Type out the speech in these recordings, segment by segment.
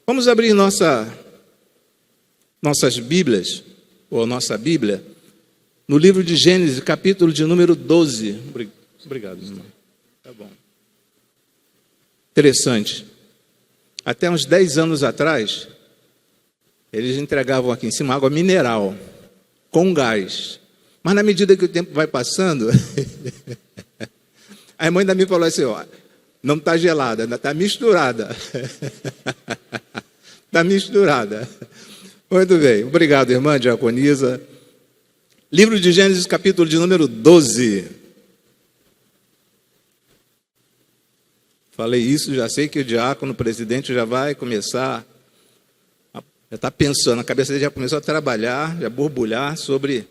Vamos abrir nossas Bíblias, ou nossa Bíblia, no livro de Gênesis, capítulo de número 12. Obrigado, irmão. Tá bom. Interessante. Até uns 10 anos atrás, eles entregavam aqui em cima água mineral, com gás. Mas na medida que o tempo vai passando, a mãe da minha falou assim, ó, não está gelada, ainda está misturada. Está misturada. Muito bem. Obrigado, irmã Diaconisa. Livro de Gênesis, capítulo de número 12. Falei isso, já sei que o diácono, o presidente, já vai começar, já está pensando, a cabeça dele já começou a trabalhar, já borbulhar sobre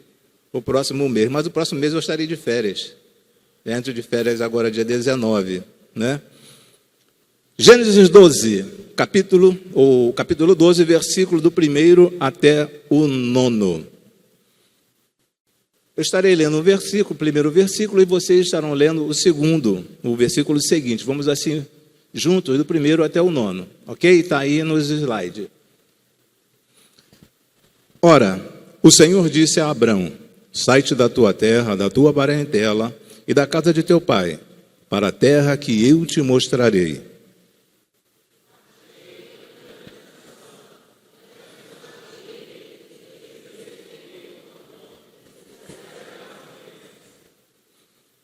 o próximo mês. Mas o próximo mês eu estarei de férias. Entro de férias agora, dia 19, né? Gênesis 12, capítulo 12, versículo do 1º até o 9. Eu estarei lendo o primeiro versículo, e vocês estarão lendo o versículo seguinte. Vamos assim, juntos, do 1º até o 9, ok? Está aí nos slides. Ora, o Senhor disse a Abrão, sai-te da tua terra, da tua parentela e da casa de teu pai, para a terra que eu te mostrarei.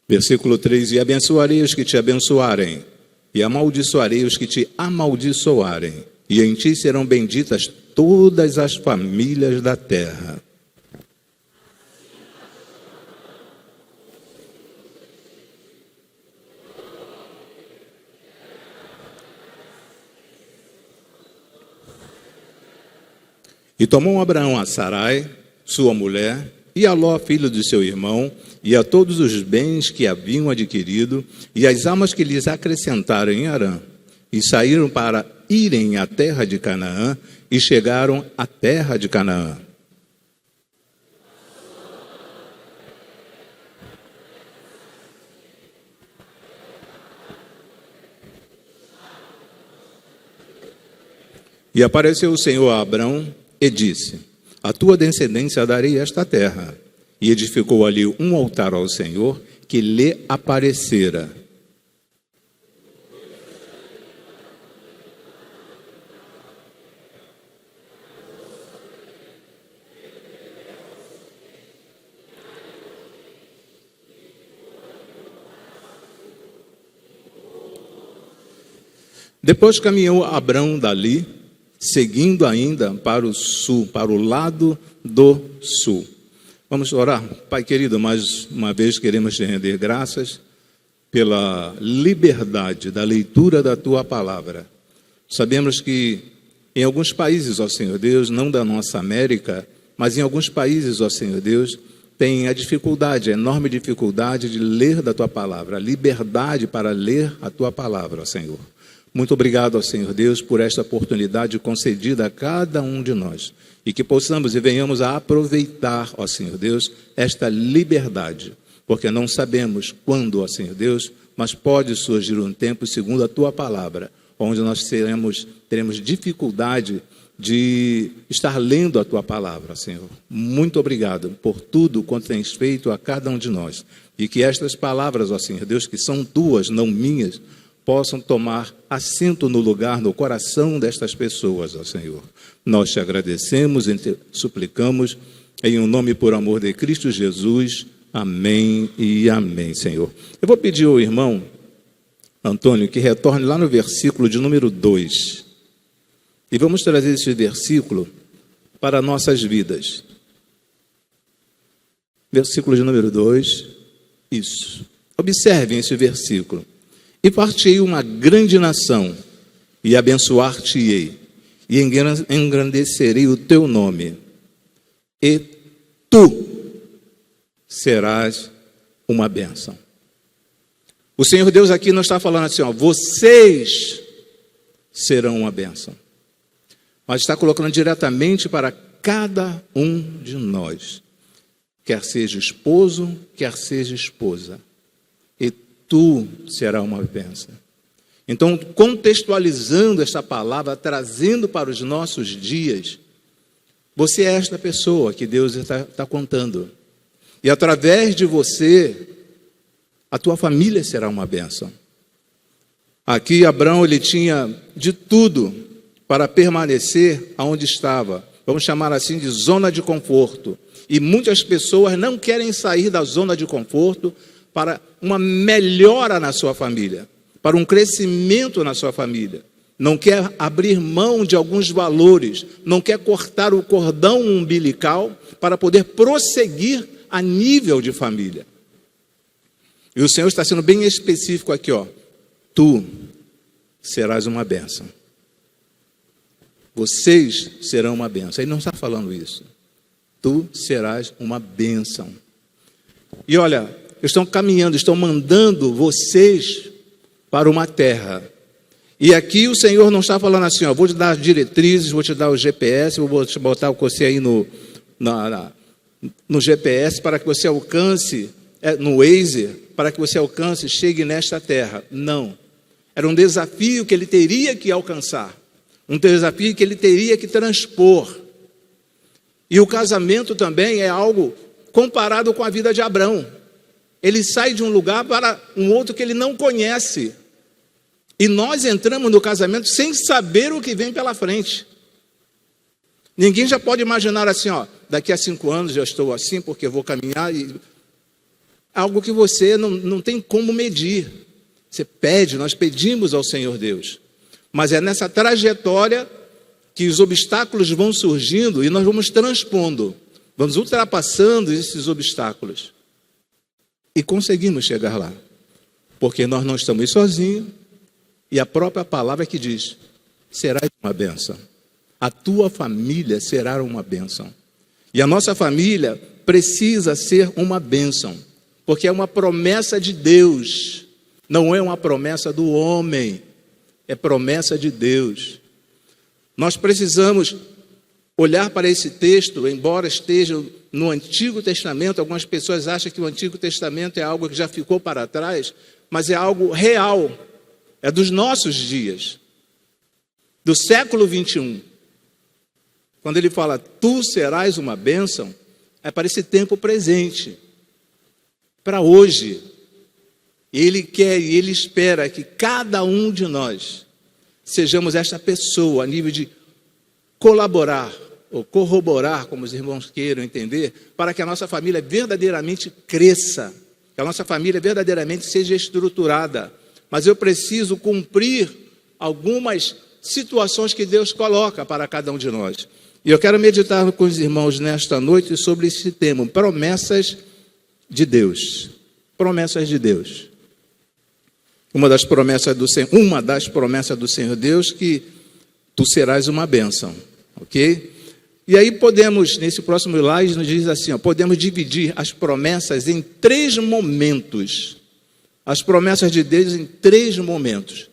Versículo 3, e abençoarei os que te abençoarem, e amaldiçoarei os que te amaldiçoarem, e em ti serão benditas todas as famílias da terra. E tomou Abraão a Sarai, sua mulher, e a Ló, filho de seu irmão, e a todos os bens que haviam adquirido, e as almas que lhes acrescentaram em Harã, e saíram para irem à terra de Canaã, e chegaram à terra de Canaã. E apareceu o Senhor a Abrão e disse, a tua descendência darei esta terra. E edificou ali um altar ao Senhor que lhe aparecera. Depois caminhou Abrão dali, seguindo ainda para o sul, para o lado do sul. Vamos orar. Pai querido, mais uma vez queremos te render graças pela liberdade da leitura da tua palavra. Sabemos que em alguns países, ó Senhor Deus, não da nossa América, mas em alguns países, ó Senhor Deus, tem a dificuldade, a enorme dificuldade de ler da tua palavra, a liberdade para ler a tua palavra, ó Senhor. Muito obrigado, ó Senhor Deus, por esta oportunidade concedida a cada um de nós. E que possamos e venhamos a aproveitar, ó Senhor Deus, esta liberdade. Porque não sabemos quando, ó Senhor Deus, mas pode surgir um tempo, segundo a Tua palavra, onde nós teremos dificuldade de estar lendo a Tua palavra, Senhor. Muito obrigado por tudo quanto tens feito a cada um de nós. E que estas palavras, ó Senhor Deus, que são Tuas, não minhas, possam tomar assento no lugar, no coração destas pessoas, ó Senhor. Nós te agradecemos e te suplicamos em um nome por amor de Cristo Jesus. Amém e amém, Senhor. Eu vou pedir ao irmão Antônio que retorne lá no versículo de número 2. E vamos trazer esse versículo para nossas vidas. Versículo de número 2. Isso. Observem esse versículo. E fartei uma grande nação, e abençoar-te-ei, e engrandecerei o teu nome, e tu serás uma bênção. O Senhor Deus aqui não está falando assim, ó, vocês serão uma bênção. Mas está colocando diretamente para cada um de nós. Quer seja esposo, quer seja esposa. E tu serás uma bênção. Então, contextualizando esta palavra, trazendo para os nossos dias, você é esta pessoa que Deus está contando. E através de você, a tua família será uma bênção. Aqui Abraão, ele tinha de tudo para permanecer aonde estava. Vamos chamar assim de zona de conforto. E muitas pessoas não querem sair da zona de conforto para uma melhora na sua família, para um crescimento na sua família. Não quer abrir mão de alguns valores, não quer cortar o cordão umbilical para poder prosseguir a nível de família. E o Senhor está sendo bem específico aqui, ó. Tu serás uma bênção. Vocês serão uma bênção. Ele não está falando isso. Tu serás uma bênção. E olha, estão caminhando, estão mandando vocês para uma terra. E aqui o Senhor não está falando assim, ó, vou te dar as diretrizes, vou te dar o GPS, vou te botar você aí no GPS para que você alcance, no Waze, para que você alcance, chegue nesta terra. Não. Era um desafio que ele teria que alcançar. Um desafio que ele teria que transpor. E o casamento também é algo comparado com a vida de Abrão. Ele sai de um lugar para um outro que ele não conhece. E nós entramos no casamento sem saber o que vem pela frente. Ninguém já pode imaginar assim, ó, daqui a 5 anos já estou assim, porque eu vou caminhar. Algo que você não tem como medir. Você pede, nós pedimos ao Senhor Deus. Mas é nessa trajetória que os obstáculos vão surgindo e nós vamos transpondo. Vamos ultrapassando esses obstáculos. E conseguimos chegar lá. Porque nós não estamos sozinhos. E a própria palavra que diz, serás uma bênção. A tua família será uma bênção. E a nossa família precisa ser uma bênção. Porque é uma promessa de Deus. Não é uma promessa do homem. É promessa de Deus. Nós precisamos olhar para esse texto, embora esteja no Antigo Testamento. Algumas pessoas acham que o Antigo Testamento é algo que já ficou para trás, mas é algo real. É dos nossos dias, do século 21. Quando ele fala, tu serás uma bênção, é para esse tempo presente, para hoje. Ele quer e ele espera que cada um de nós sejamos esta pessoa a nível de colaborar ou corroborar, como os irmãos queiram entender, para que a nossa família verdadeiramente cresça, que a nossa família verdadeiramente seja estruturada. Mas eu preciso cumprir algumas situações que Deus coloca para cada um de nós. E eu quero meditar com os irmãos nesta noite sobre esse tema, promessas de Deus. Promessas de Deus. Uma das promessas do Senhor Deus, que tu serás uma bênção. Ok? E aí podemos, nesse próximo slide, nos diz assim, ó, podemos dividir as promessas em 3 momentos. As promessas de Deus em 3 momentos.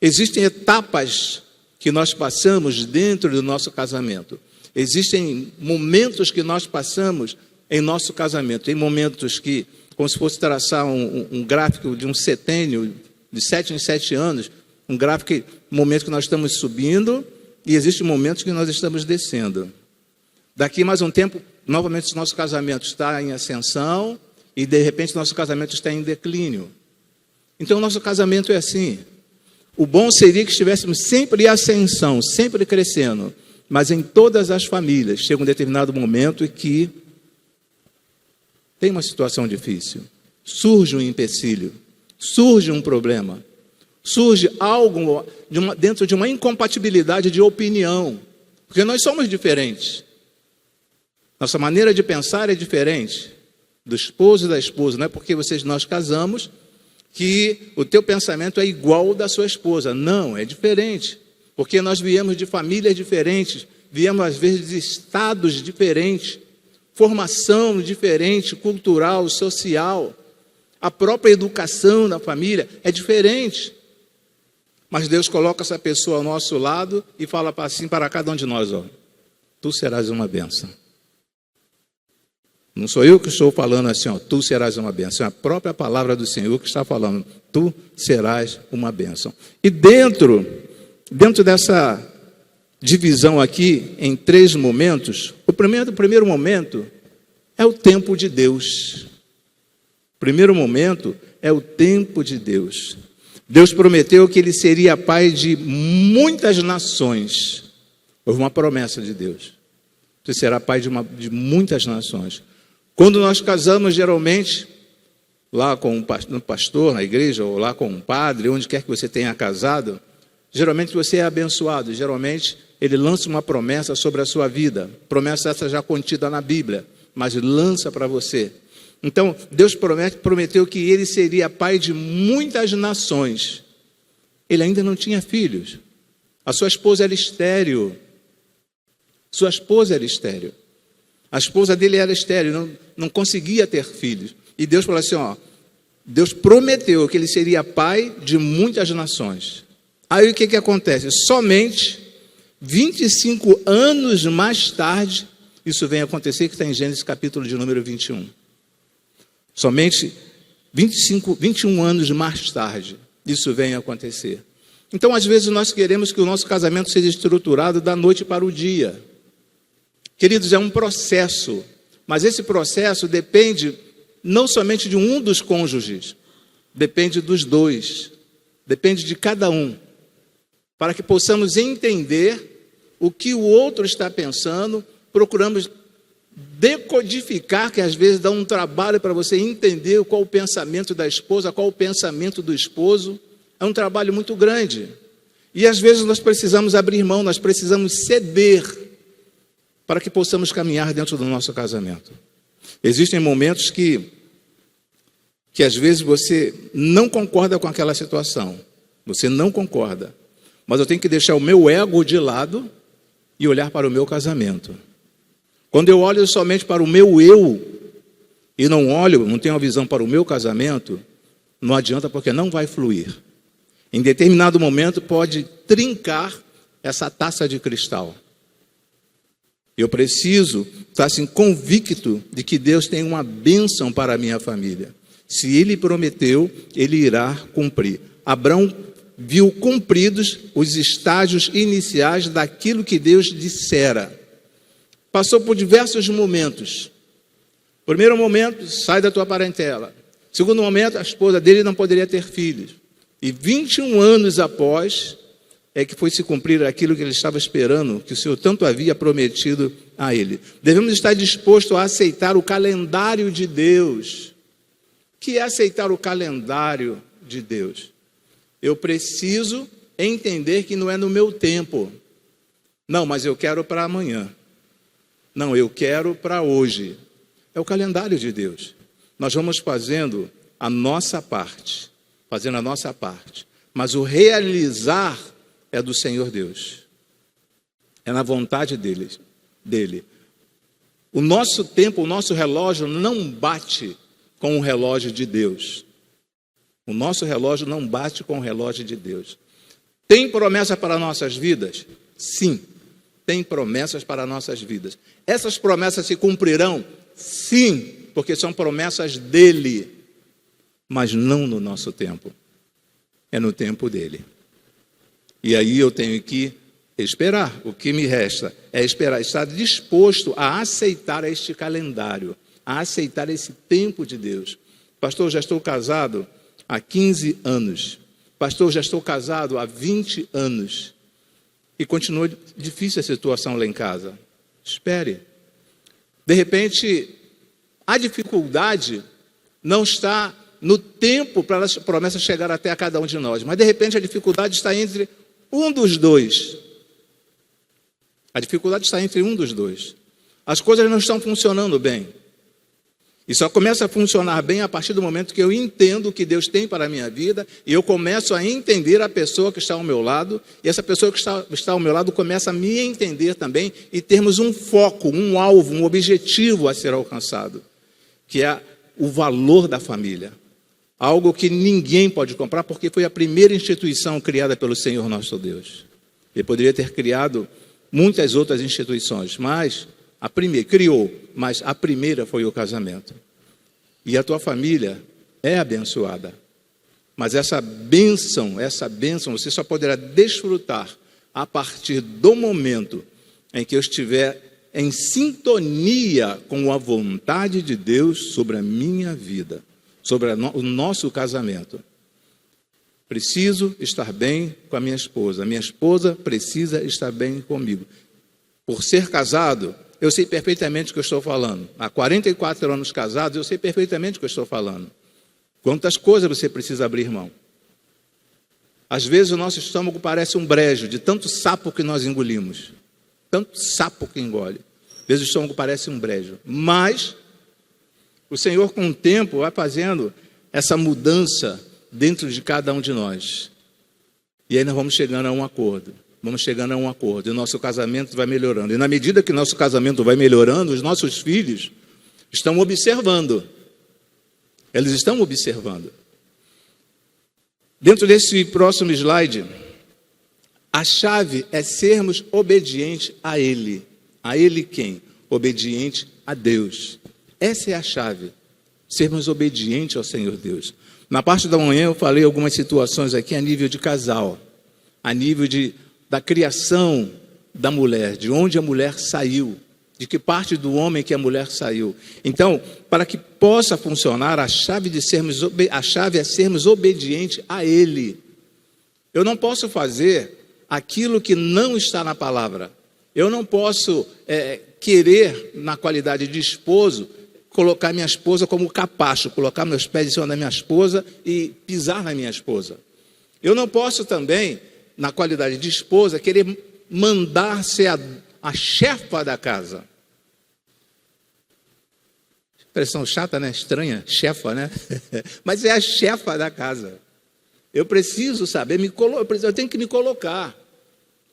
Existem etapas que nós passamos dentro do nosso casamento. Existem momentos que nós passamos em nosso casamento. Tem momentos que, como se fosse traçar um gráfico de um setênio, de 7 em 7 anos, um gráfico, momento que nós estamos subindo, e existem momentos que nós estamos descendo. Daqui mais um tempo, novamente, nosso casamento está em ascensão, e de repente nosso casamento está em declínio. Então, o nosso casamento é assim. O bom seria que estivéssemos sempre em ascensão, sempre crescendo. Mas em todas as famílias, chega um determinado momento em que tem uma situação difícil. Surge um empecilho, surge um problema, surge algo dentro de uma incompatibilidade de opinião. Porque nós somos diferentes. Nossa maneira de pensar é diferente do esposo e da esposa. Não é porque nós casamos que o teu pensamento é igual ao da sua esposa. Não, é diferente. Porque nós viemos de famílias diferentes, viemos às vezes de estados diferentes, formação diferente, cultural, social. A própria educação da família é diferente. Mas Deus coloca essa pessoa ao nosso lado e fala assim para cada um de nós, ó, tu serás uma bênção. Não sou eu que estou falando assim, ó, tu serás uma bênção. É a própria palavra do Senhor que está falando, tu serás uma bênção. E dentro dessa divisão aqui, em 3 momentos, o primeiro momento é o tempo de Deus. O primeiro momento é o tempo de Deus. Deus prometeu que Ele seria pai de muitas nações. Houve uma promessa de Deus. Você será pai de muitas nações. Quando nós casamos, geralmente, lá com um pastor na igreja, ou lá com um padre, onde quer que você tenha casado, geralmente você é abençoado. Geralmente, ele lança uma promessa sobre a sua vida. Promessa essa já contida na Bíblia, mas lança para você. Então, Deus prometeu que ele seria pai de muitas nações. Ele ainda não tinha filhos. A sua esposa era estéril. Sua esposa era estéril. A esposa dele era estéril, não conseguia ter filhos. E Deus falou assim, ó, Deus prometeu que ele seria pai de muitas nações. Aí o que acontece? Somente 25 anos mais tarde, isso vem acontecer, que está em Gênesis capítulo de número 21. Somente 21 anos mais tarde, isso vem acontecer. Então, às vezes, nós queremos que o nosso casamento seja estruturado da noite para o dia. Queridos, é um processo, mas esse processo depende não somente de um dos cônjuges, depende dos dois, depende de cada um, para que possamos entender o que o outro está pensando, procuramos decodificar, que às vezes dá um trabalho para você entender qual o pensamento da esposa, qual o pensamento do esposo, é um trabalho muito grande, e às vezes nós precisamos abrir mão, nós precisamos ceder, para que possamos caminhar dentro do nosso casamento. Existem momentos que às vezes você não concorda com aquela situação. Você não concorda. Mas eu tenho que deixar o meu ego de lado e olhar para o meu casamento. Quando eu olho somente para o meu eu e não tenho a visão para o meu casamento, não adianta, porque não vai fluir. Em determinado momento pode trincar essa taça de cristal. Eu preciso estar assim, convicto de que Deus tem uma bênção para a minha família. Se Ele prometeu, Ele irá cumprir. Abraão viu cumpridos os estágios iniciais daquilo que Deus dissera. Passou por diversos momentos. Primeiro momento, sai da tua parentela. Segundo momento, a esposa dele não poderia ter filhos. E 21 anos após, é que foi se cumprir aquilo que ele estava esperando, que o Senhor tanto havia prometido a ele. Devemos estar dispostos a aceitar o calendário de Deus. O que é aceitar o calendário de Deus? Eu preciso entender que não é no meu tempo. Não, mas eu quero para amanhã. Não, eu quero para hoje. É o calendário de Deus. Nós vamos fazendo a nossa parte. Mas o realizar é do Senhor Deus. É na vontade dele. O nosso tempo, o nosso relógio não bate com o relógio de Deus. O nosso relógio não bate com o relógio de Deus. Tem promessa para nossas vidas? Sim, tem promessas para nossas vidas. Essas promessas se cumprirão? Sim, porque são promessas dele, mas não no nosso tempo. É no tempo dele. E aí eu tenho que esperar. O que me resta é esperar, estar disposto a aceitar este calendário, a aceitar esse tempo de Deus. Pastor, já estou casado há 15 anos. Pastor, já estou casado há 20 anos. E continua difícil a situação lá em casa. Espere. De repente, a dificuldade não está no tempo para a promessa chegar até a cada um de nós. Mas, de repente, a dificuldade está entre um dos dois. A dificuldade está entre um dos dois. As coisas não estão funcionando bem. E só começa a funcionar bem a partir do momento que eu entendo o que Deus tem para a minha vida e eu começo a entender a pessoa que está ao meu lado, e essa pessoa que está ao meu lado começa a me entender também, e termos um foco, um alvo, um objetivo a ser alcançado, que é o valor da família. Algo que ninguém pode comprar, porque foi a primeira instituição criada pelo Senhor nosso Deus. Ele poderia ter criado muitas outras instituições, mas A primeira, criou, mas a primeira foi o casamento. E a tua família é abençoada. Mas essa bênção você só poderá desfrutar a partir do momento em que eu estiver em sintonia com a vontade de Deus sobre a minha vida, sobre o nosso casamento. Preciso estar bem com a minha esposa precisa estar bem comigo. Por ser casado, eu sei perfeitamente o que eu estou falando. Há 44 anos casados, eu sei perfeitamente o que eu estou falando. Quantas coisas você precisa abrir mão. Às vezes o nosso estômago parece um brejo, de tanto sapo que nós engolimos. Tanto sapo que engole. Às vezes o estômago parece um brejo. Mas o Senhor, com o tempo, vai fazendo essa mudança dentro de cada um de nós. E aí nós vamos chegando a um acordo. E o nosso casamento vai melhorando. E na medida que nosso casamento vai melhorando, os nossos filhos estão observando. Eles estão observando. Dentro desse próximo slide, a chave é sermos obedientes a Ele. A Ele quem? Obediente a Deus. Essa é a chave. Sermos obedientes ao Senhor Deus. Na parte da manhã eu falei algumas situações aqui a nível de casal. A nível da criação da mulher. De onde a mulher saiu. De que parte do homem que a mulher saiu. Então, para que possa funcionar, a chave é sermos obedientes a Ele. Eu não posso fazer aquilo que não está na palavra. Eu não posso querer, na qualidade de esposo, colocar minha esposa como capacho, colocar meus pés em cima da minha esposa e pisar na minha esposa. Eu não posso também, na qualidade de esposa, querer mandar ser a chefa da casa. Expressão chata, né? Estranha, chefa, né? Mas é a chefa da casa. Eu preciso saber, eu tenho que me colocar.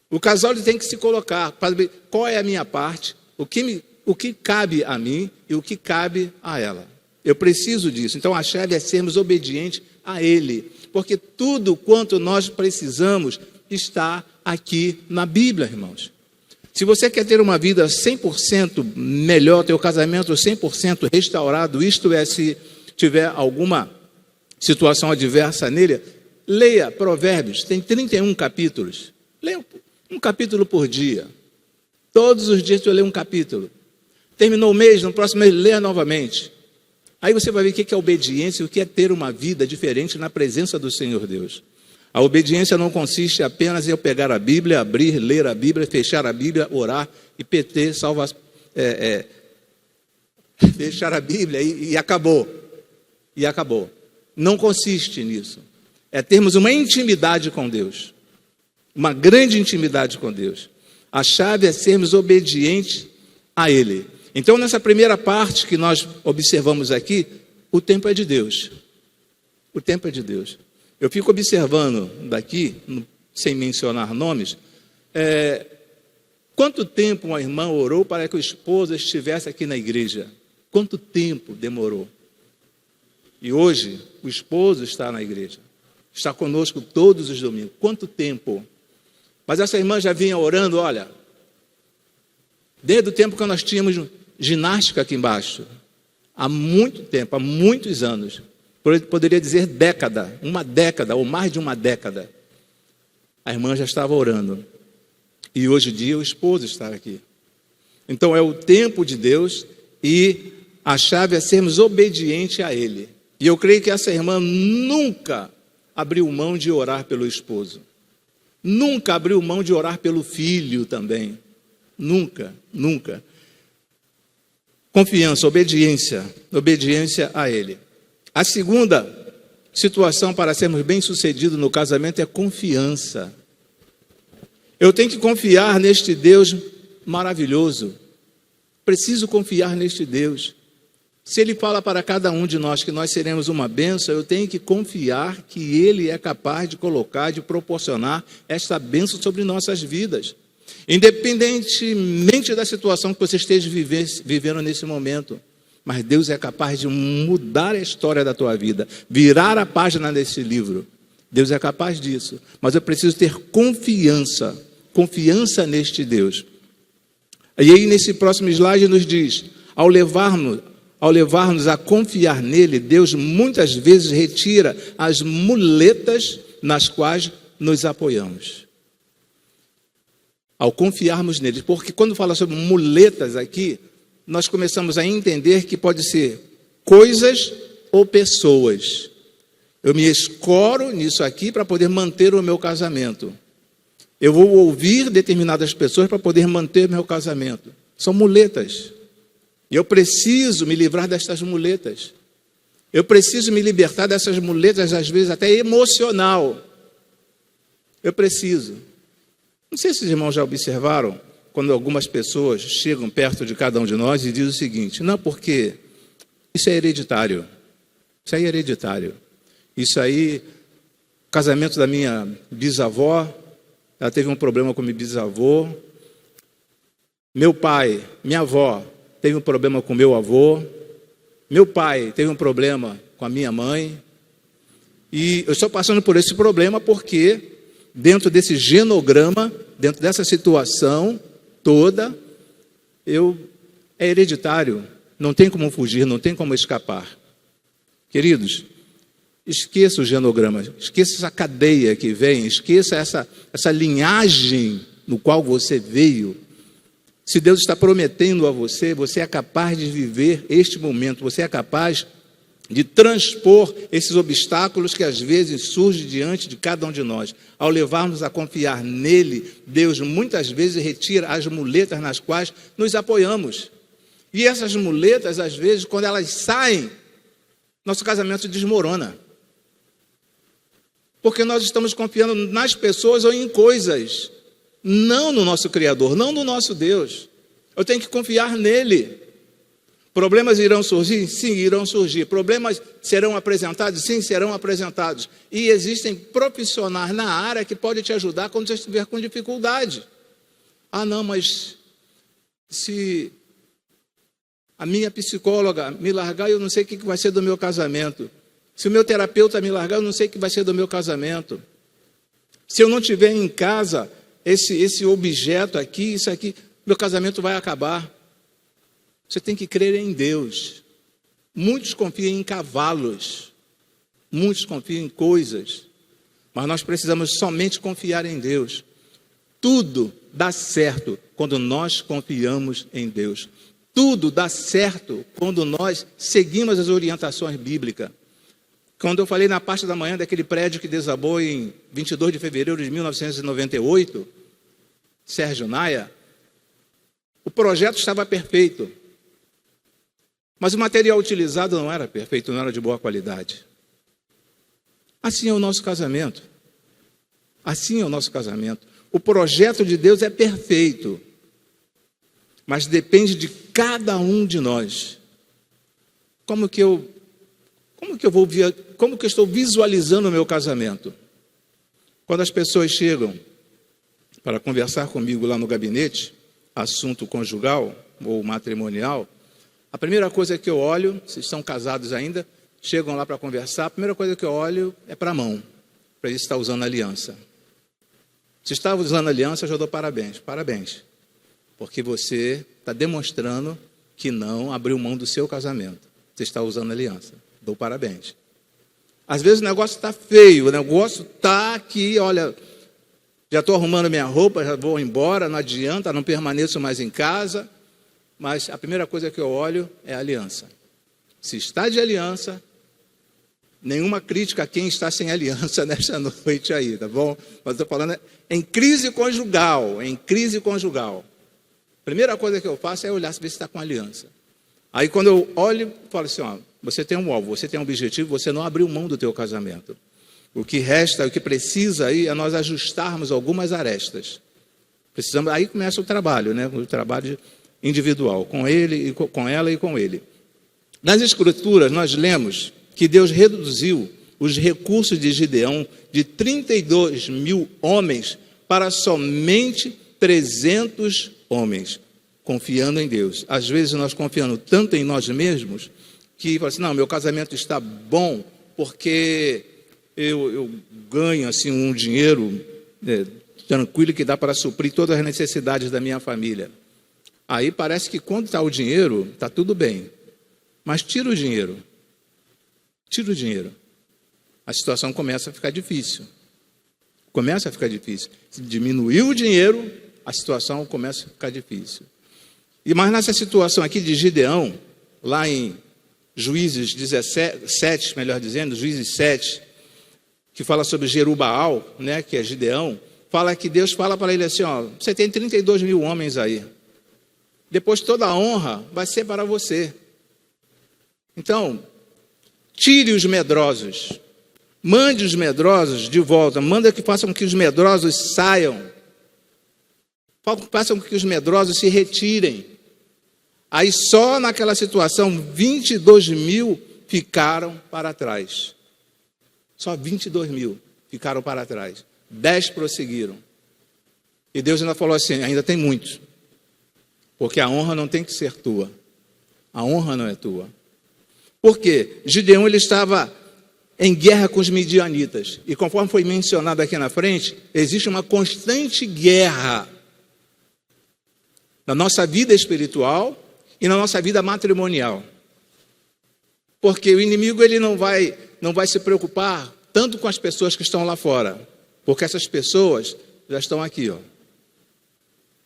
O casal tem que se colocar para ver qual é a minha parte, o que cabe a mim e o que cabe a ela. Eu preciso disso. Então a chave é sermos obedientes a Ele, porque tudo quanto nós precisamos está aqui na Bíblia, irmãos. Se você quer ter uma vida 100% melhor, ter o casamento 100% restaurado, isto é, se tiver alguma situação adversa nele, leia Provérbios, tem 31 capítulos. Leia um capítulo por dia. Todos os dias eu leio um capítulo. Terminou o mês, no próximo mês, leia novamente. Aí você vai ver o que é obediência e o que é ter uma vida diferente na presença do Senhor Deus. A obediência não consiste apenas em eu pegar a Bíblia, abrir, ler a Bíblia, fechar a Bíblia, orar e PT, fechar a Bíblia e acabou. E acabou. Não consiste nisso. É termos uma intimidade com Deus. Uma grande intimidade com Deus. A chave é sermos obedientes a Ele. Então, nessa primeira parte que nós observamos aqui, o tempo é de Deus. O tempo é de Deus. Eu fico observando daqui, sem mencionar nomes, quanto tempo uma irmã orou para que o esposo estivesse aqui na igreja? Quanto tempo demorou? E hoje, o esposo está na igreja. Está conosco todos os domingos. Quanto tempo? Mas essa irmã já vinha orando, olha, desde o tempo que nós tínhamos ginástica aqui embaixo. Há muito tempo, há muitos anos. Poderia dizer década, uma década ou mais de uma década. A irmã já estava orando. E hoje em dia o esposo está aqui. Então é o tempo de Deus e a chave é sermos obedientes a Ele. E eu creio que essa irmã nunca abriu mão de orar pelo esposo. Nunca abriu mão de orar pelo filho também. Nunca, nunca. Confiança, obediência a Ele. A segunda situação para sermos bem-sucedidos no casamento é confiança. Eu tenho que confiar neste Deus maravilhoso. Preciso confiar neste Deus. Se Ele fala para cada um de nós que nós seremos uma bênção, eu tenho que confiar que Ele é capaz de colocar, de proporcionar esta bênção sobre nossas vidas. Independentemente da situação que você esteja vivendo nesse momento. Mas Deus é capaz de mudar a história da tua vida, virar a página desse livro. Deus é capaz disso. Mas eu preciso ter confiança neste Deus. E aí, nesse próximo slide, nos diz, ao levar-nos a confiar nele, Deus muitas vezes retira as muletas nas quais nos apoiamos. Ao confiarmos nele, porque quando fala sobre muletas aqui, nós começamos a entender que pode ser coisas ou pessoas. Eu me escoro nisso aqui para poder manter o meu casamento. Eu vou ouvir determinadas pessoas para poder manter meu casamento. São muletas. E eu preciso me livrar destas muletas. Eu preciso me libertar dessas muletas, às vezes até emocional. Eu preciso. Não sei se os irmãos já observaram, quando algumas pessoas chegam perto de cada um de nós e dizem o seguinte: não, porque isso é hereditário. Isso aí é hereditário. Isso aí, o casamento da minha bisavó, ela teve um problema com meu bisavô. Meu pai, minha avó, teve um problema com meu avô. Meu pai teve um problema com a minha mãe. E eu estou passando por esse problema porque, dentro desse genograma, dentro dessa situação toda, é hereditário. Não tem como fugir, não tem como escapar. Queridos, esqueça o genograma, esqueça essa cadeia que vem, esqueça essa linhagem no qual você veio. Se Deus está prometendo a você, você é capaz de viver este momento, você é capaz de transpor esses obstáculos que às vezes surgem diante de cada um de nós. Ao levarmos a confiar nele, Deus muitas vezes retira as muletas nas quais nos apoiamos. E essas muletas, às vezes, quando elas saem, nosso casamento desmorona. Porque nós estamos confiando nas pessoas ou em coisas, não no nosso Criador, não no nosso Deus. Eu tenho que confiar nele. Problemas irão surgir? Sim, irão surgir. Problemas serão apresentados? Sim, serão apresentados. E existem profissionais na área que podem te ajudar quando você estiver com dificuldade. Ah, não, mas se a minha psicóloga me largar, eu não sei o que vai ser do meu casamento. Se o meu terapeuta me largar, eu não sei o que vai ser do meu casamento. Se eu não tiver em casa esse objeto aqui, isso aqui, meu casamento vai acabar. Você tem que crer em Deus. Muitos confiam em cavalos, muitos confiam em coisas, mas nós precisamos somente confiar em Deus. Tudo dá certo quando nós confiamos em Deus. Tudo dá certo quando nós seguimos as orientações bíblicas. Quando eu falei na parte da manhã daquele prédio que desabou em 22 de fevereiro de 1998, Sérgio Naia, o projeto estava perfeito. Mas o material utilizado não era perfeito, não era de boa qualidade. Assim é o nosso casamento. Assim é o nosso casamento. O projeto de Deus é perfeito, mas depende de cada um de nós. Como que eu estou visualizando o meu casamento? Quando as pessoas chegam para conversar comigo lá no gabinete, assunto conjugal ou matrimonial, a primeira coisa que eu olho, se estão casados ainda, chegam lá para conversar, a primeira coisa que eu olho é para a mão, para ele estar usando aliança. Se está usando aliança, eu já dou parabéns. Parabéns. Porque você está demonstrando que não abriu mão do seu casamento. Você está usando aliança. Dou parabéns. Às vezes o negócio está feio, o negócio está aqui, olha, já estou arrumando minha roupa, já vou embora, não adianta, não permaneço mais em casa. Mas a primeira coisa que eu olho é a aliança. Se está de aliança, nenhuma crítica a quem está sem aliança nesta noite aí, tá bom? Mas estou falando em crise conjugal, em crise conjugal. Primeira coisa que eu faço é olhar se está com aliança. Aí quando eu olho, falo assim, ó, você tem um alvo, você tem um objetivo, você não abriu mão do teu casamento. O que resta, o que precisa aí é nós ajustarmos algumas arestas. Precisamos, aí começa o trabalho, né? O trabalho individual, com ele, com ela e com ele. Nas Escrituras, nós lemos que Deus reduziu os recursos de Gideão de 32 mil homens para somente 300 homens, confiando em Deus. Às vezes nós confiamos tanto em nós mesmos que falamos assim, não, meu casamento está bom porque eu ganho assim, um dinheiro tranquilo que dá para suprir todas as necessidades da minha família. Aí parece que quando está o dinheiro, está tudo bem. Mas tira o dinheiro. Tira o dinheiro. A situação começa a ficar difícil. Começa a ficar difícil. Se diminuir o dinheiro, a situação começa a ficar difícil. Mas nessa situação aqui de Gideão, lá em Juízes 17, melhor dizendo, Juízes 7, que fala sobre Jerubaal, né, que é Gideão, fala que Deus fala para ele assim, ó, você tem 32 mil homens aí. Depois toda a honra vai ser para você. Então, tire os medrosos. Mande os medrosos de volta. Manda que façam com que os medrosos saiam. Façam com que os medrosos se retirem. Aí só naquela situação, 22 mil ficaram para trás. Só 22 mil ficaram para trás. 10 prosseguiram. E Deus ainda falou assim, ainda tem muitos. Porque a honra não tem que ser tua. A honra não é tua. Por quê? Gideão ele estava em guerra com os midianitas. E conforme foi mencionado aqui na frente, existe uma constante guerra na nossa vida espiritual e na nossa vida matrimonial. Porque o inimigo ele não vai se preocupar tanto com as pessoas que estão lá fora. Porque essas pessoas já estão aqui, ó,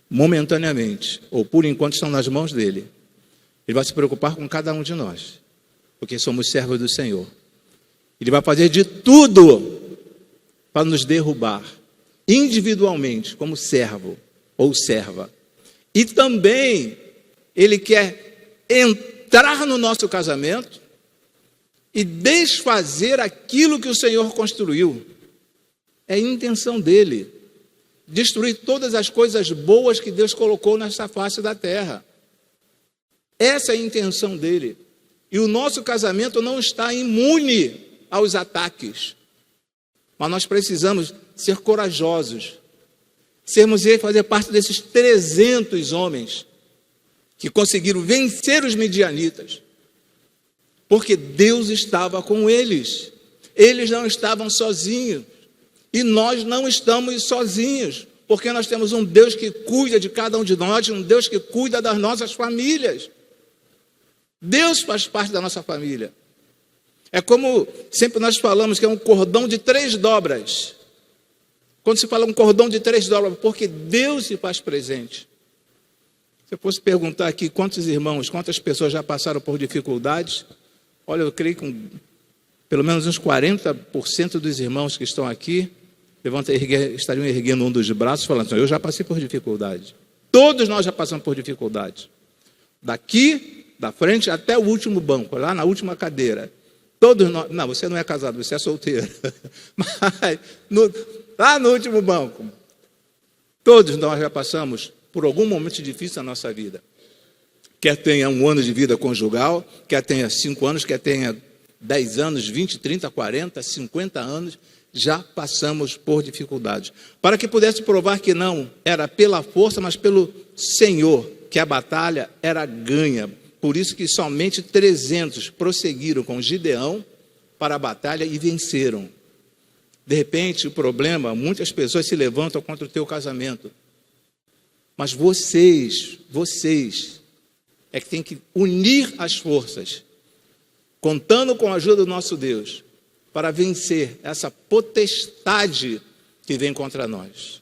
momentaneamente, ou por enquanto estão nas mãos dele. Ele vai se preocupar com cada um de nós, porque somos servos do Senhor. Ele vai fazer de tudo para nos derrubar, individualmente, como servo ou serva. E também ele quer entrar no nosso casamento e desfazer aquilo que o Senhor construiu. É a intenção dele. Destruir todas as coisas boas que Deus colocou nessa face da terra. Essa é a intenção dele. E o nosso casamento não está imune aos ataques. Mas nós precisamos ser corajosos. Fazer parte desses 300 homens que conseguiram vencer os midianitas. Porque Deus estava com eles. Eles não estavam sozinhos. E nós não estamos sozinhos, porque nós temos um Deus que cuida de cada um de nós, um Deus que cuida das nossas famílias. Deus faz parte da nossa família. É como sempre nós falamos que é um cordão de 3 dobras. Quando se fala um cordão de 3 dobras, porque Deus se faz presente. Se eu fosse perguntar aqui quantos irmãos, quantas pessoas já passaram por dificuldades, olha, eu creio que pelo menos uns 40% dos irmãos que estão aqui estariam erguendo um dos braços, falando assim, eu já passei por dificuldade. Todos nós já passamos por dificuldade. Daqui, da frente, até o último banco, lá na última cadeira. Todos nós, não, você não é casado, você é solteiro. Mas, lá no último banco, todos nós já passamos por algum momento difícil na nossa vida. Quer tenha 1 ano de vida conjugal, quer tenha 5 anos, quer tenha 10 anos, 20, 30, 40, 50 anos, já passamos por dificuldades. Para que pudesse provar que não era pela força, mas pelo Senhor, que a batalha era ganha. Por isso que somente 300 prosseguiram com Gideão para a batalha e venceram. De repente, o problema, muitas pessoas se levantam contra o teu casamento. Mas vocês é que tem que unir as forças, contando com a ajuda do nosso Deus, para vencer essa potestade que vem contra nós.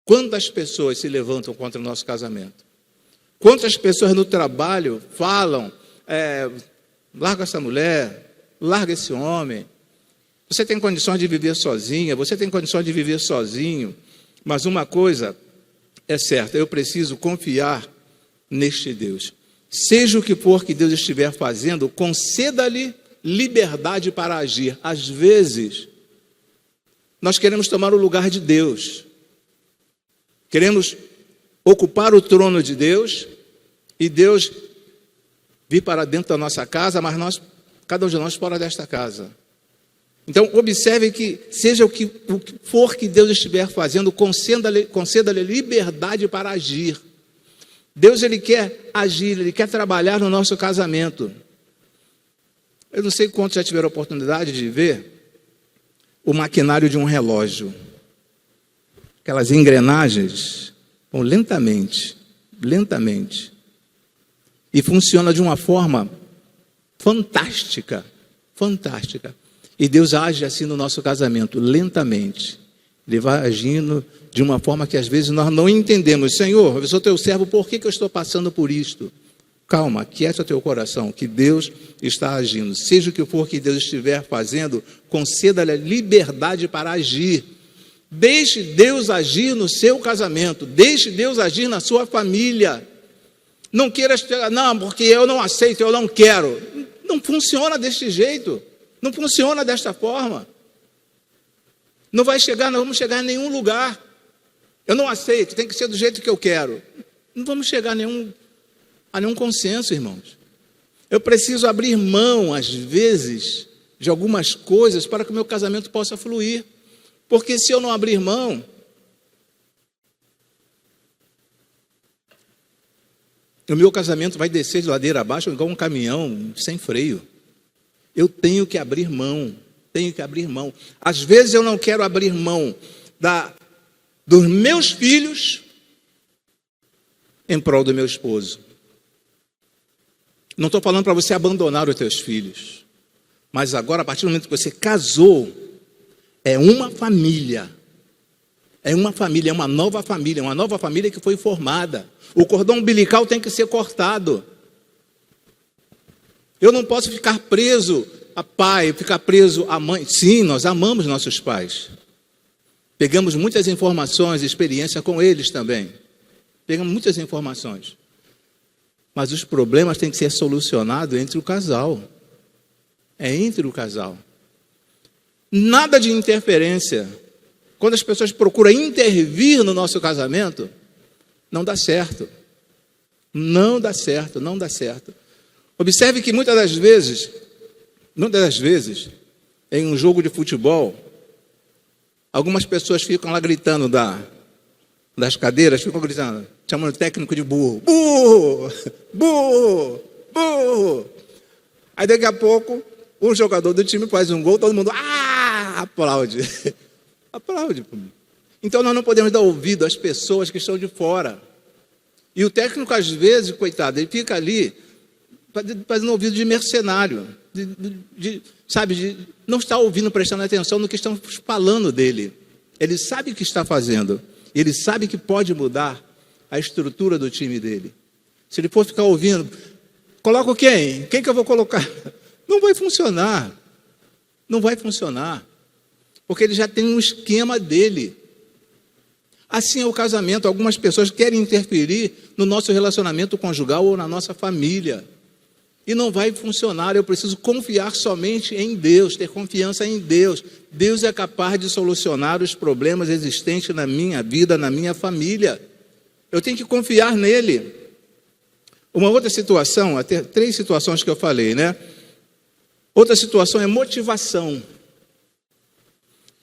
Quantas pessoas se levantam contra o nosso casamento? Quantas pessoas no trabalho falam, larga essa mulher, larga esse homem, você tem condições de viver sozinha, você tem condições de viver sozinho, mas uma coisa é certa, eu preciso confiar neste Deus. Seja o que for que Deus estiver fazendo, conceda-lhe liberdade para agir. Às vezes, nós queremos tomar o lugar de Deus. Queremos ocupar o trono de Deus e Deus vir para dentro da nossa casa, mas cada um de nós fora desta casa. Então, observe que seja o que for que Deus estiver fazendo, conceda-lhe liberdade para agir. Deus, Ele quer agir, Ele quer trabalhar no nosso casamento. Eu não sei quantos já tiveram a oportunidade de ver o maquinário de um relógio. Aquelas engrenagens vão lentamente, lentamente. E funciona de uma forma fantástica, fantástica. E Deus age assim no nosso casamento, lentamente. Ele vai agindo de uma forma que às vezes nós não entendemos. Senhor, eu sou teu servo, por que eu estou passando por isto? Calma, aquieta teu coração, que Deus está agindo. Seja o que for que Deus estiver fazendo, conceda-lhe liberdade para agir. Deixe Deus agir no seu casamento, deixe Deus agir na sua família. Não queira chegar, não, porque eu não aceito, eu não quero. Não funciona deste jeito, não funciona desta forma. Não vamos chegar em nenhum lugar. Eu não aceito, tem que ser do jeito que eu quero. Não vamos chegar a nenhum consenso, irmãos. Eu preciso abrir mão, às vezes, de algumas coisas para que o meu casamento possa fluir. Porque se eu não abrir mão, o meu casamento vai descer de ladeira abaixo igual um caminhão sem freio. Eu tenho que abrir mão. Às vezes eu não quero abrir mão dos meus filhos em prol do meu esposo. Não estou falando para você abandonar os teus filhos. Mas agora, a partir do momento que você casou, é uma família. É uma família, é uma nova família que foi formada. O cordão umbilical tem que ser cortado. Eu não posso ficar preso a pai, ficar preso a mãe. Sim, nós amamos nossos pais. Pegamos muitas informações, experiência com eles também. Pegamos muitas informações. Mas os problemas têm que ser solucionados entre o casal. É entre o casal. Nada de interferência. Quando as pessoas procuram intervir no nosso casamento, não dá certo. Não dá certo. Observe que muitas das vezes, em um jogo de futebol, algumas pessoas ficam lá gritando das cadeiras, ficam gritando, chamando o técnico de burro. Burro! Burro! Burro! Aí daqui a pouco, um jogador do time faz um gol, todo mundo aplaude. Aplaude. Então nós não podemos dar ouvido às pessoas que estão de fora. E o técnico, às vezes, coitado, ele fica ali fazendo ouvido de mercenário. Não está ouvindo, prestando atenção no que estão falando dele. Ele sabe o que está fazendo. Ele sabe que pode mudar a estrutura do time dele. Se ele for ficar ouvindo, coloco quem? Quem que eu vou colocar? Não vai funcionar. Não vai funcionar. Porque ele já tem um esquema dele. Assim é o casamento. Algumas pessoas querem interferir no nosso relacionamento conjugal ou na nossa família. E não vai funcionar. Eu preciso confiar somente em Deus, ter confiança em Deus. Deus é capaz de solucionar os problemas existentes na minha vida, na minha família. Eu tenho que confiar nele. Uma outra situação, até 3 situações que eu falei, né? Outra situação é motivação.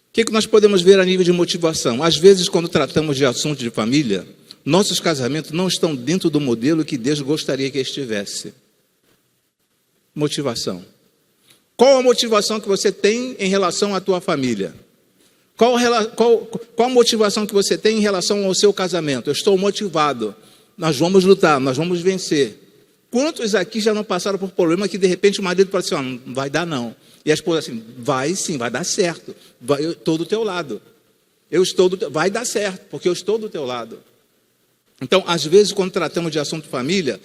O que nós podemos ver a nível de motivação? Às vezes, quando tratamos de assuntos de família, nossos casamentos não estão dentro do modelo que Deus gostaria que estivesse. Motivação. Qual a motivação que você tem em relação à tua família? Qual a motivação que você tem em relação ao seu casamento? Eu estou motivado. Nós vamos lutar, nós vamos vencer. Quantos aqui já não passaram por problema que de repente o marido fala assim, não vai dar não. E a esposa assim, vai sim, vai dar certo. Eu estou do teu lado. Vai dar certo, porque eu estou do teu lado. Então, às vezes, quando tratamos de assunto família,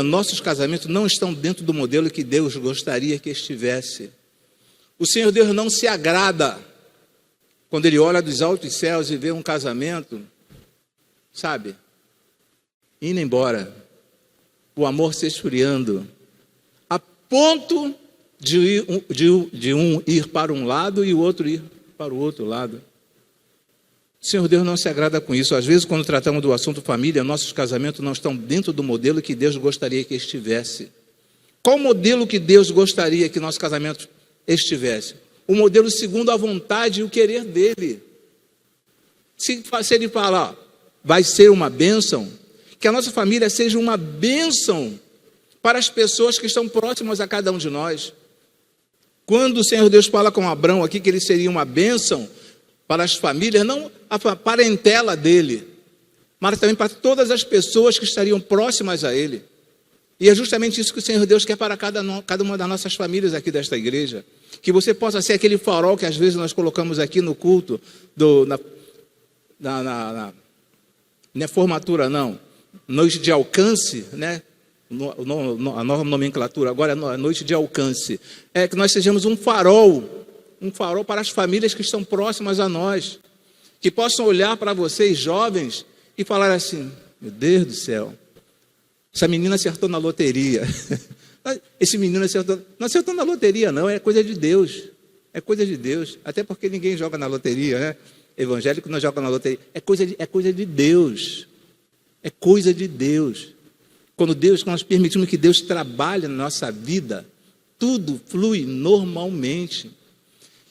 nossos casamentos não estão dentro do modelo que Deus gostaria que estivesse. O Senhor Deus não se agrada quando Ele olha dos altos céus e vê um casamento, sabe, indo embora, o amor se esfriando, a ponto de um ir para um lado e o outro ir para o outro lado. O Senhor Deus não se agrada com isso. Às vezes, quando tratamos do assunto família, nossos casamentos não estão dentro do modelo que Deus gostaria que estivesse. Qual o modelo que Deus gostaria que nosso casamento estivesse? O modelo segundo a vontade e o querer dele. Se ele falar, vai ser uma bênção, que a nossa família seja uma bênção para as pessoas que estão próximas a cada um de nós. Quando o Senhor Deus fala com Abraão aqui que ele seria uma bênção para as famílias, não a parentela dele, mas também para todas as pessoas que estariam próximas a Ele. E é justamente isso que o Senhor Deus quer para cada uma das nossas famílias aqui desta igreja. Que você possa ser aquele farol que às vezes nós colocamos aqui no culto, não é formatura não, noite de alcance, né? A nova nomenclatura agora é noite de alcance. É que nós sejamos um farol para as famílias que estão próximas a nós. Que possam olhar para vocês jovens e falar assim: meu Deus do céu, essa menina acertou na loteria. Esse menino não acertou na loteria não, é coisa de Deus. É coisa de Deus. Até porque ninguém joga na loteria, né? Evangélico não joga na loteria. É coisa de Deus. É coisa de Deus. Quando nós permitimos que Deus trabalhe na nossa vida, tudo flui normalmente.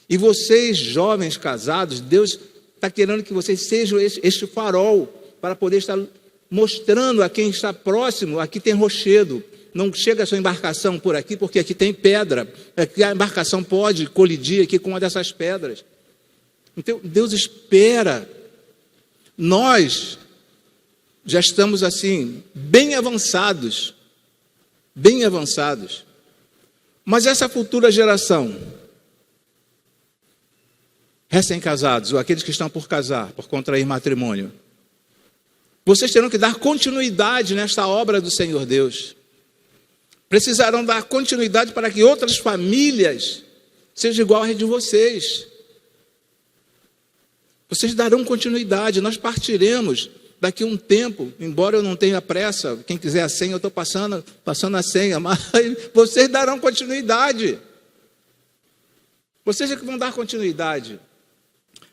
E vocês, jovens casados, Deus está querendo que vocês sejam este farol para poder estar mostrando a quem está próximo: aqui tem rochedo, não chega a sua embarcação por aqui, porque aqui tem pedra, aqui a embarcação pode colidir aqui com uma dessas pedras. Então, Deus espera. Nós já estamos assim, bem avançados, mas essa futura geração, recém-casados, ou aqueles que estão por casar, por contrair matrimônio, vocês terão que dar continuidade nesta obra do Senhor Deus. Precisarão dar continuidade para que outras famílias sejam igual à de vocês. Vocês darão continuidade. Nós partiremos daqui a um tempo, embora eu não tenha pressa. Quem quiser a senha, eu estou passando a senha, mas vocês darão continuidade. Vocês é que vão dar continuidade.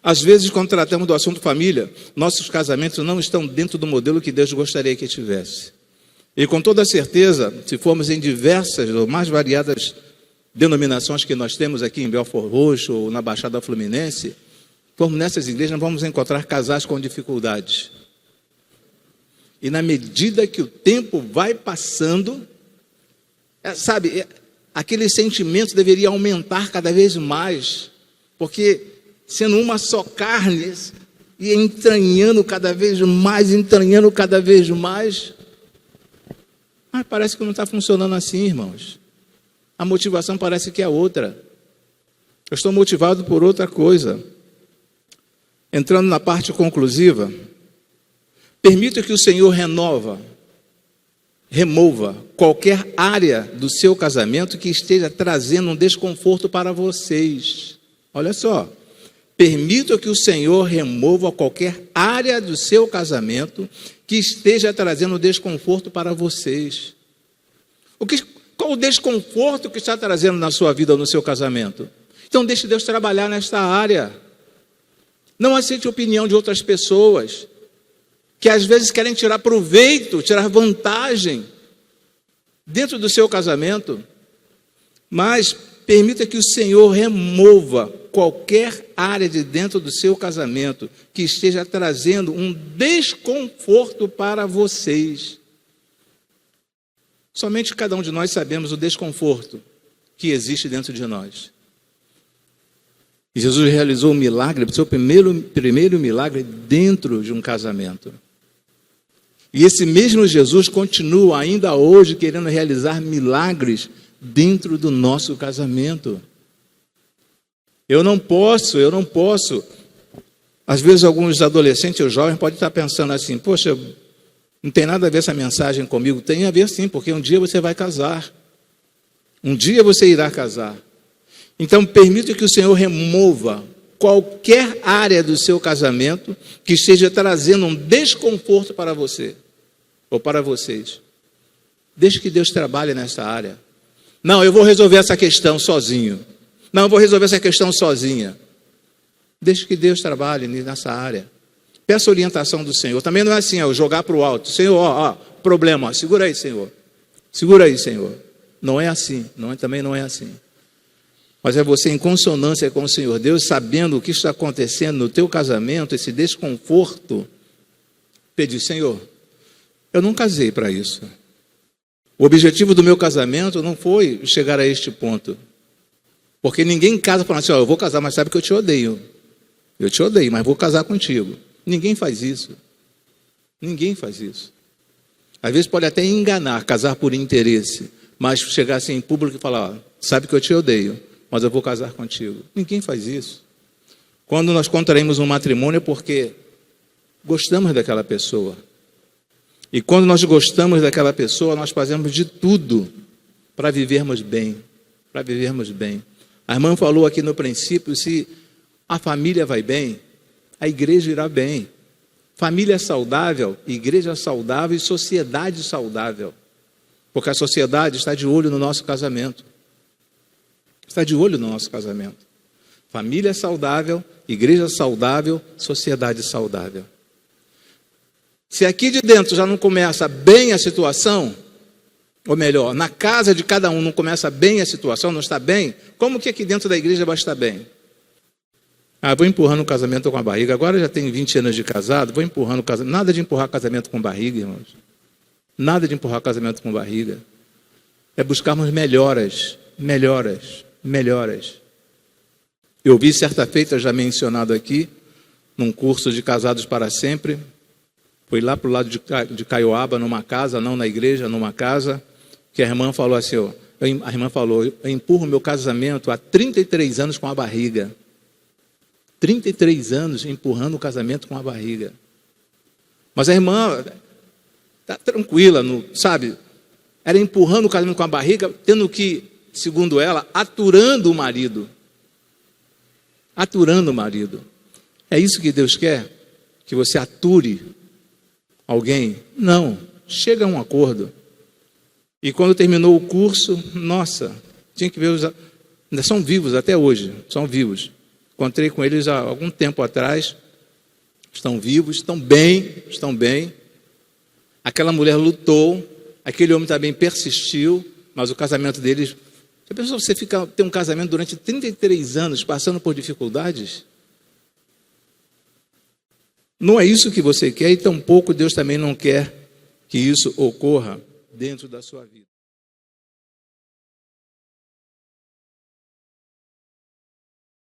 Às vezes, quando tratamos do assunto família, nossos casamentos não estão dentro do modelo que Deus gostaria que tivesse. E com toda certeza, se formos em diversas ou mais variadas denominações que nós temos aqui em Belford Roxo ou na Baixada Fluminense, formos nessas igrejas, vamos encontrar casais com dificuldades. E na medida que o tempo vai passando, aquele sentimento deveria aumentar cada vez mais, porque sendo uma só carne, e entranhando cada vez mais, mas parece que não está funcionando assim, irmãos. A motivação parece que é outra. Eu estou motivado por outra coisa. Entrando na parte conclusiva, permita que o Senhor remova qualquer área do seu casamento que esteja trazendo um desconforto para vocês. Olha só. Permita que o Senhor remova qualquer área do seu casamento que esteja trazendo desconforto para vocês. Qual o desconforto que está trazendo na sua vida ou no seu casamento? Então deixe Deus trabalhar nesta área. Não aceite a opinião de outras pessoas que às vezes querem tirar proveito, tirar vantagem dentro do seu casamento. Mas permita que o Senhor remova qualquer área de dentro do seu casamento que esteja trazendo um desconforto para vocês. Somente cada um de nós sabemos o desconforto que existe dentro de nós. E Jesus realizou um milagre, o seu primeiro milagre dentro de um casamento. E esse mesmo Jesus continua ainda hoje querendo realizar milagres dentro do nosso casamento. Eu não posso. Às vezes alguns adolescentes ou jovens podem estar pensando assim: poxa, não tem nada a ver essa mensagem comigo. Tem a ver sim, porque um dia você vai casar. Um dia você irá casar. Então permita que o Senhor remova qualquer área do seu casamento que esteja trazendo um desconforto para você ou para vocês. Deixe que Deus trabalhe nessa área. Não, eu vou resolver essa questão sozinho. Não, eu vou resolver essa questão sozinha. Deixe que Deus trabalhe nessa área. Peça orientação do Senhor. Também não é assim, jogar para o alto. Senhor, problema, segura aí, Senhor. Segura aí, Senhor. Não é assim, também não é assim. Mas é você em consonância com o Senhor Deus, sabendo o que está acontecendo no teu casamento, esse desconforto, pedir: Senhor, eu não casei para isso. O objetivo do meu casamento não foi chegar a este ponto. Porque ninguém casa falando assim: eu vou casar, mas sabe que eu te odeio. Eu te odeio, mas vou casar contigo. Ninguém faz isso. Ninguém faz isso. Às vezes pode até enganar, casar por interesse, mas chegar assim em público e falar, ó, sabe que eu te odeio, mas eu vou casar contigo. Ninguém faz isso. Quando nós contraímos um matrimônio é porque gostamos daquela pessoa. E quando nós gostamos daquela pessoa, nós fazemos de tudo para vivermos bem. Para vivermos bem. A irmã falou aqui no princípio, se a família vai bem, a igreja irá bem. Família saudável, igreja saudável e sociedade saudável. Porque a sociedade está de olho no nosso casamento. Está de olho no nosso casamento. Família saudável, igreja saudável, sociedade saudável. Se aqui de dentro já não começa bem a situação, ou melhor, na casa de cada um não começa bem a situação, não está bem, como que aqui dentro da igreja vai estar bem? Vou empurrando o casamento com a barriga. Agora já tenho 20 anos de casado, vou empurrando o casamento. Nada de empurrar casamento com barriga, irmãos. Nada de empurrar casamento com barriga. É buscarmos melhoras. Eu ouvi certa feita, já mencionado aqui, num curso de Casados para Sempre. Fui lá para o lado de Caioaba, numa casa, não na igreja, numa casa, que a irmã falou assim, ó, a irmã falou, eu empurro meu casamento há 33 anos com a barriga. 33 anos empurrando o casamento com a barriga. Mas a irmã está tranquila, sabe? Era empurrando o casamento com a barriga, tendo que, segundo ela, aturando o marido. Aturando o marido. É isso que Deus quer? Que você ature alguém? Não. Chega a um acordo. E quando terminou o curso, nossa, tinha que ver ainda são vivos até hoje, são vivos. Encontrei com eles há algum tempo atrás. Estão vivos, estão bem. Aquela mulher lutou, aquele homem também persistiu, mas o casamento deles... Já pensou, você tem um casamento durante 33 anos passando por dificuldades? Não é isso que você quer e tampouco Deus também não quer que isso ocorra dentro da sua vida.